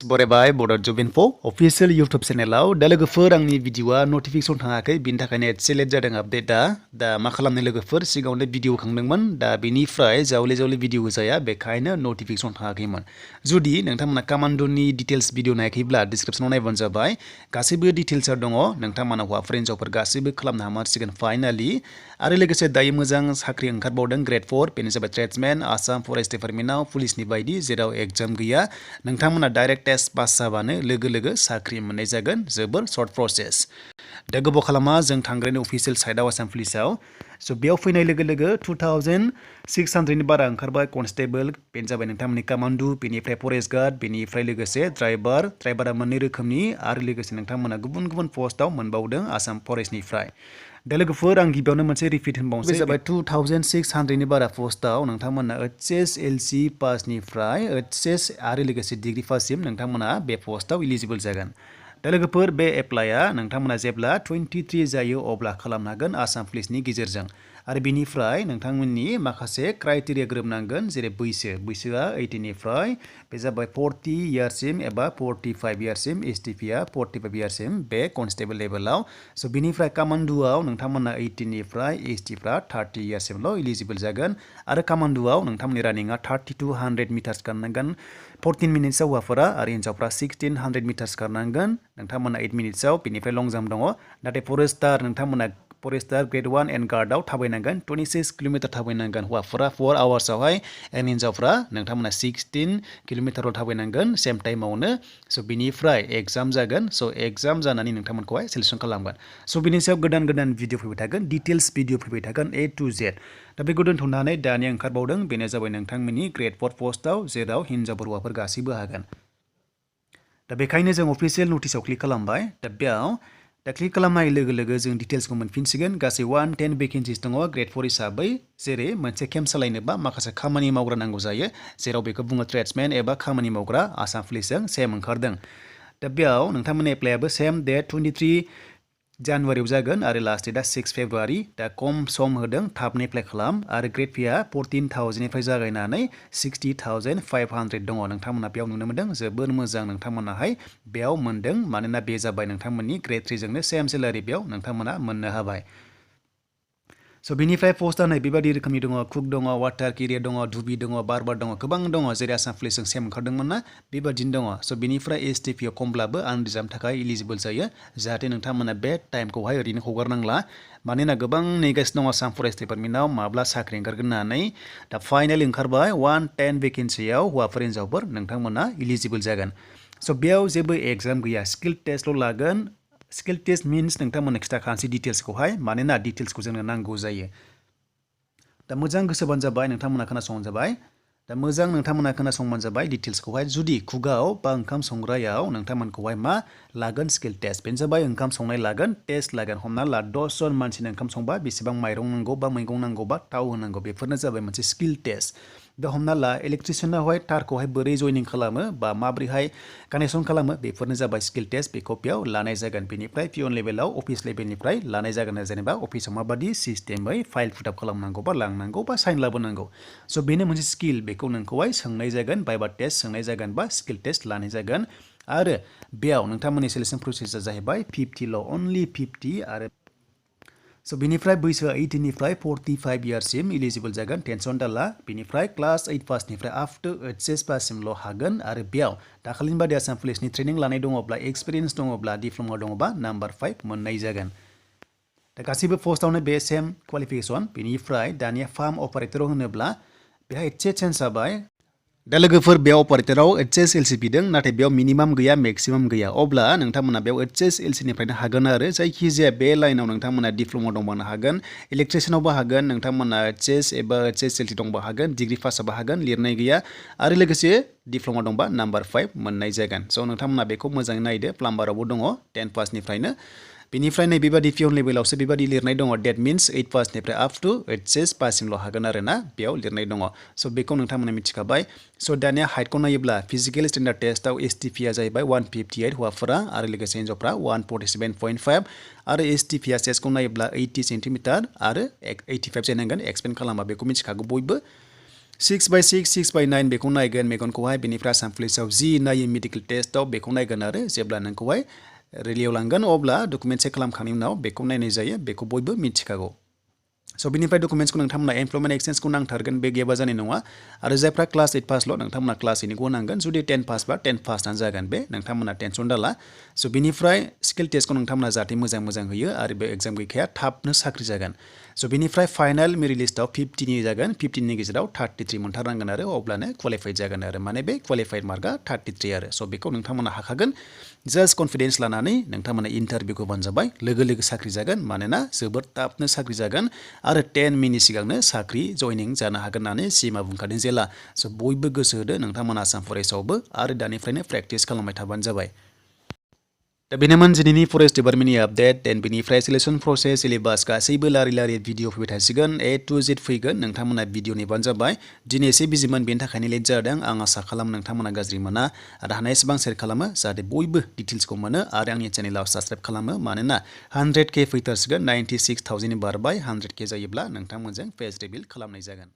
बरायबाय बड' जब info official YouTube चेनेलाव दा लोगोफोर आंनि भिडिअआ नटिफिकेसन थाङाखै बिनि थाखायनो एसे लेट जादों आपडेटआ दा मा खालामनो लोगोफोर सिगाङावनो भिडिअ खांदोंमोन दा बेनिफ्राय जावले जावले भिडिअ होजाया बेखायनो नटिफिकेसन थाङाखैमोन जुदि नोंथांमोना कमान्ड'नि डिटेल्स भिडिअ नायाखैब्ला डिसक्रिप्शनाव नायबानो जाबाय गासैबो डिटेल्सआ दङ नोंथांमोना हौवाफोर हिन्जावफोर गासैबो खालामनो हामारसिगोन फाइनालि आरो लोगोसे दायो मोजां साख्रि ओंखारबावदों ग्रेड 4 बेनो जाबाय ट्रेड्समेन आसाम फरेस्ट डिपार्टमेन्टआव पुलिसनि बायदि जेराव एग्जाम गैया नोंथांमोना डाइरेक्ट टेस्ट पास जाबानो लोगो लोगो साख्रि मोननाय जागोन जोबोर सर्ट प्रसेस दा गोबाव खालामा जों थांग्रानि अफिसियेल साइटआव आसाम पुलिसाव स' बेयाव फैनाय लोगो लोगो 2600नि बारा ओंखारबाय कनस्टेबल बेनो जाबाय नोंथांमोननि कामान्डु बेनिफ्राय फरेस्ट गार्ड बेनिफ्राय लोगोसे ड्राइभारा मोननै रोखोमनि आरो लोगोसे नोंथांमोना गुबुन गुबुन पस्टआव मोनबावदों आसाम फरेस्टनिफ्राय दा लोगोफोर आं गिबियावनो मोनसे रिपिट होनबावनोसै जाबाय 2600नि बारा पस्टआव नोंथांमोना HSLC पासनिफ्राय HS आरो लोगोसे डिग्री पाससिम नोंथांमोना बे पस्टआव इलिजिबल जागोन दा लोगोफोर बे एप्लाइआ नोंथांमोना जेब्ला 23 जायो अब्ला खालामनो हागोन आसाम पुलिसनि गेजेरजों आरो बिनिफ्राय नोंथांमोननि माखासे क्राइटेरिया गोरोबनांगोन जेरै बैसोआ 18 निफ्राय बे जाबाय 40 इयार्ससिम एबा 45 इयार्ससिम STPआ 45 इयार्ससिम बे कनस्टेबल लेभेलाव स' बिनिफ्राय कामान्डुआव नोंथांमोना 18 निफ्राय STफ्रा 30 इयार्ससिमल' इलिजिबल जागोन आरो कामान्डुआव नोंथांमोननि रानिंआ 30 to 100 मिटार्स खारनांगोन 14 मिनिट्सआव हौवाफोरा आरो हिन्जावफ्रा 1600 मिटार्स खारनांगोन नोंथांमोना 8 मिनिट्सआव बेनिफ्राय लं जाम्प दङ नाथाय फरेस्टार ग्रेड 1 एन्ड गार्डआव थाबायनांगोन 26 किल'मिटार थाबायनांगोन हौवाफोरा 4 आवार्सआवहाय एन्ड हिन्जावफ्रा नोंथांमोना 16 किल'मिटाराव थाबायनांगोन सेम टाइमावनो स' बिनिफ्राय एग्जाम जागोन स' एग्जाम जानानै नोंथांमोनखौहाय सिलेक्सन खालामगोन स' बिनि सायाव गोदान गोदान भिडिअ फैबाय थागोन डिटेल्स भिडिअ फैबाय थागोन A to Z दा बेखौ दोनथ'नानै दानिया ओंखारबावदों बेनो जाबाय नोंथांमोननि ग्रेड 4 पस्टआव जेराव हिन्जावफोर हौवाफोर गासैबो हागोन दा बेखायनो जों अफिसियेल नटिसआव क्लिक खालामबाय दा बेयाव दा क्लिक खालामनाय लोगो लोगो जों डिटेल्सखौ मोनफिनसिगोन गासै 110 भेकेन्सिस दङ ग्रेड 4 हिसाबै जेरै मोनसे केम्प सालायनोबा माखासे खामानि मावग्रा नांगौ जायो जेराव बेखौ बुङो ट्रेड्समेन एबा खामानि मावग्रा आसाम पुलिसजों सेम ओंखारदों दा बेयाव नोंथांमोननि एप्लाइआबो सेम डेट 23 जानुवारियाव जागोन आरो लास्ट डेटआ 6 फेब्रुवारि दा खम सम होदों थाबनो एप्लाइ खालाम आरो ग्रेड फिआ 14,000निफ्राय जागायनानै 60,500 दङ नोंथांमोना बेयाव नुनो मोन्दों जोबोर मोजां नोंथांमोनाहाय बेयाव मोन्दों मानोना बे जाबाय नोंथांमोननि ग्रेड 3 जोंनो सेम सेलारि बेयाव नोंथांमोना मोननो हाबाय स' बिनिफ्राय पस्टआ नै बेबायदि रोखोमनि दङ कुक दङ वाटार केरियार दङ धुबि दङ बारबार दङ गोबां दङ जेरै आसाम पुलिसजों सेम ओंखारदोंमोन ना बेबादिनो दङ स' बिनिफ्राय STPआव खमब्लाबो आनरिजार्भनि थाखाय इलिजिबल जायो जाहाथे नोंथांमोना बे टाइमखौहाय ओरैनो हगारनांला मानोना गोबां नेगासिनो दङ आसाम फरेस्ट डिपार्टमेन्टआव माब्ला साख्रि ओंखारगोन होननानै दा फाइनालि ओंखारबाय 110 भेकेन्सियाव हौवाफोर हिन्जावफोर नोंथांमोना इलिजिबल जागोन स' बेयाव जेबो एग्जाम गैया स्किल टेस्टल' लागोन स्किल टेस्ट मिन्स नोंथांमोननो खिथाखानोसै डिटेल्सखौहाय मानोना डिटेल्सखौ जोंनो नांगौ जायो दा मोजां गोसोबानो जाबाय नोंथांमोना खोनासंबानो जाबाय दा मोजां नोंथांमोना खोनासंबानो जाबाय डिटेल्सखौहाय जुदि खुगाव बा ओंखाम संग्रायाव नोंथांमोनखौहाय मा लागोन स्किल टेस्ट बेनो जाबाय ओंखाम संनाय लागोन टेस्ट लागोन हमना ला 10 जन मानसिनो ओंखाम संबा बेसेबां माइरं नांगौ बा मैगं नांगौ बा थाव होनांगौ बेफोरनो जाबाय मोनसे स्किल टेस्ट दा हमना ला इलेक्ट्रिसियानावहाय तारखौहाय बोरै जयनिं खालामो बा माबोरैहाय कानेक्सन खालामो बेफोरनो जाबाय स्किल टेस्ट बेखौ बेयाव लानाय जागोन बेनिफ्राय पिअन लेभेलाव अफिस लेभेलनिफ्राय लानाय जागोन जेनेबा अफिसाव माबादि सिस्टेमै फाइल पुटआप खालामनांगौ बा लांनांगौ बा साइन लाबोनांगौ स' बेनो मोनसे स्किल बेखौ नोंखौहाय सोंनाय जागोन बाइबा टेस्ट सोंनाय जागोन बा स्किल टेस्ट लानाय जागोन आरो बेयाव नोंथांमोननि सेलेक्सन प्रसेसआ जाहैबाय 50ल' अनलि 50 आरो स' बिनिफ्राय बैसोआ 18 निफ्राय 45 इयार्ससिम इलिजिबल जागोन टेनसन दाला बिनिफ्राय क्लास 8 पासनिफ्राय आप टु HS पाससिमल' हागोन आरो बेयाव दाखालिनि बादि आसाम पुलिसनि ट्रेनिं लानाय दङब्ला एक्सपिरियेन्स दङब्ला डिप्ल'मा दङबा नाम्बार 5 मोननाय जागोन दा गासैबो पस्टआवनो बे सेम क्वालिफिकेसन बेनिफ्राय दानिया फार्म अपारेटराव होनोब्ला बेहाय एसे चेन्ज जाबाय दा लोगोफोर बेयाव अपारेटराव HSLC बिदों नाथाय बेयाव मिनिमाम गैया मेक्सिमाम गैया अब्ला नोंथांमोना बेयाव HSLCनिफ्रायनो हागोन आरो जायखिजाया बे लाइनाव नोंथांमोना डिप्ल'मा दंबानो हागोन इलेक्ट्रिसियानावबो हागोन नोंथांमोना HS एबा HSLC दंबा हागोन डिग्री पासआबो हागोन लिरनाय गैया आरो लोगोसे डिप्ल'मा दंबा नाम्बार 5 मोननाय जागोन स' नोंथांमोना बेखौ मोजाङै नायदो प्लाम्बारावबो दङ 10 पासनिफ्रायनो बेनिफ्राय नै बेबादि पिअन लेभेलावसो बेबादि लिरनाय दङ डेट मिन्स 8 पासनिफ्राय आप टु HS पाससिमल' हागोन आरो ना बेयाव लिरनाय दङ स' बेखौ नोंथांमोना मिथिखाबाय स' दानिया हाइटखौ नायोब्ला फिजिकेल स्टेन्डार्ड टेस्टआव STPआ जाहैबाय 158 हौवाफोरा आरो लोगोसे हिन्जावफ्रा 147.5 आरो STPआ चेस्टखौ नायोब्ला 80 सेन्टिमिटार आरो 85 जानांगोन एक्सपेन्ड खालामा बेखौ मिथिखागौ बयबो 6/6 6/9 बेखौ नायगोन मेगनखौहाय बेनिफ्राय आसाम पुलिसाव जि नायो मेडिकेल टेस्टआव बेखौ नायगोन आरो जेब्ला नोंखौहाय रेलियाव लांगोन अब्ला डकुमेन्ट चेक खालामखांनायनि उनाव बेखौ नायनाय जायो बेखौ बयबो मिथिखागौ स' बिनिफ्राय डकुमेन्ट्सखौ नोंथांमोना एमप्लयमेन्ट एक्सचेन्जखौ नांथारगोन बे गैयाबा जानाय नङा आरो जायफ्रा क्लास 8 पासल' नोंथांमोना क्लास 8निखौ नांगोन जुदि 10 पास बा 10 पासआनो जागोन बे नोंथांमोना टेनसन दाला स' बिनिफ्राय स्किल टेस्टखौ नोंथांमोना जाहाथे मोजां होयो आरो बे एग्जाम गैखाया थाबनो साख्रि जागोन स' बिनिफ्राय फाइनाल मेरिट लिस्टआव 50नि जागोन 50नि गेजेराव 33 मोनथारनांगोन आरो अब्लानो क्वालिफाइड जागोन आरो माने बे क्वालिफाइड मार्कआ 33 आरो स' बेखौ नोंथांमोना हाखागोन जास्ट कनफिडेन्स लानानै नोंथांमोना इन्टारभिउखौ होबानो जाबाय लोगो साख्रि जागोन मानोना जोबोद थाबनो साख्रि जागोन आरो 10 मिनिट सिगांनो साख्रि जयनिं जानो हागोन होननानै सिएमआ बुंखादों जेला स' बयबो गोसो होदो नोंथांमोना आसाम फरेस्टआवबो आरो दानिफ्रायनो प्रेक्टिस खालामबाय थाबानो जाबाय दा बेनोमोन दिनैनि फरेस्ट डिपार्टमेन्टनि आपडेट देन बेनिफ्राय सिलेक्शन प्रसेस सिलेबास गासैबो लारि भिडिअ फैबाय थासिगोन A to Z फैगोन नोंथांमोना भिडिअ नेबानो जाबाय दिनै एसे बिजिमोन बेनि थाखायनो लेट जादों आं आसा खालामो नोंथांमोना गाज्रि मोना आरो हानायसेबां शेयार खालामो जाहाथे बयबो डिटेल्सखौ मोनो आरो आंनि चेनेलाव साबस्क्राइब खालामो मानोना 100K फैथारसिगोन 96,000 बारबाय 100K जायोब्ला नोंथांमोनजों फेस रिभिल खालामनाय जागोन